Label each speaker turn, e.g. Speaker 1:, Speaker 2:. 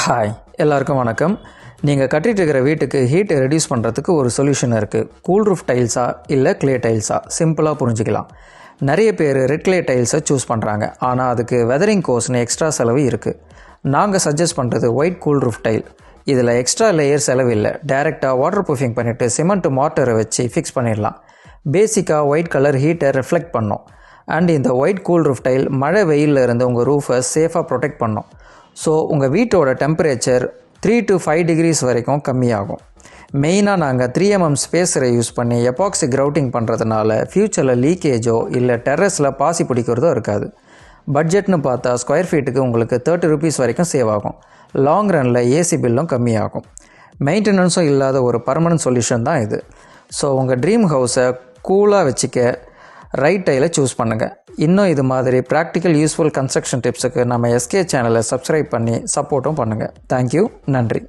Speaker 1: Hi எல்லாருக்கும் வணக்கம். நீங்கள் கட்டிகிட்டு இருக்கிற வீட்டுக்கு ஹீட்டை ரெடியூஸ் பண்ணுறதுக்கு ஒரு சொல்யூஷன் இருக்குது. கூல் ரூஃப் டைல்ஸா இல்லை க்ளே டைல்ஸா, சிம்பிளாக புரிஞ்சிக்கலாம். நிறைய பேர் ரெட் க்ளே டைல்ஸை சூஸ் பண்ணுறாங்க. ஆனால் அதுக்கு வெதரிங் கோர்ஸ்னு எக்ஸ்ட்ரா செலவு இருக்குது. நாங்கள் சஜஸ்ட் பண்ணுறது ஒயிட் கூல் ரூஃப் டைல். இதில் எக்ஸ்ட்ரா லேயர் செலவு இல்லை. டைரெக்டாக வாட்டர் ப்ரூஃபிங் பண்ணிவிட்டு சிமெண்ட் மார்ட்டரை வச்சு ஃபிக்ஸ் பண்ணிடலாம். பேசிக்காக ஒயிட் கலர் ஹீட்டை ரிஃப்ளெக்ட் பண்ணும். அண்ட் இந்த ஒயிட் கூல் ரூஃப் டைல் மழை வெயிலில் இருந்து உங்கள் ரூஃபை சேஃபாக ப்ரொடெக்ட் பண்ணும். ஸோ உங்கள் வீட்டோட டெம்பரேச்சர் 3 to 5 degrees வரைக்கும் கம்மியாகும். மெயினாக நாங்கள் 3mm ஸ்பேஸரை யூஸ் பண்ணி எபாக்சி கிரவுட்டிங் பண்ணுறதுனால ஃப்யூச்சரில் லீக்கேஜோ இல்லை டெரஸில் பாசி பிடிக்கிறதோ இருக்காது. பட்ஜெட்னு பார்த்தா ஸ்கொயர் ஃபீட்டுக்கு உங்களுக்கு 30 rupees வரைக்கும் சேவ் ஆகும். லாங் ரனில் ஏசி பில்லும் கம்மியாகும். மெயின்டெனன்ஸும் இல்லாத ஒரு பர்மனன்ட் சொல்யூஷன் தான் இது. ஸோ உங்கள் ட்ரீம் ஹவுஸை கூலாக வச்சுக்க ரைட் டைலை சூஸ் பண்ணுங்கள். இன்னும் இது மாதிரி ப்ராக்டிக்கல் யூஸ்ஃபுல் கன்ஸ்ட்ரக்ஷன் டிப்ஸுக்கு நம்ம எஸ்கே சேனலை சப்ஸ்கிரைப் பண்ணி சப்போர்ட்டும் பண்ணுங்கள். தேங்க்யூ. நன்றி.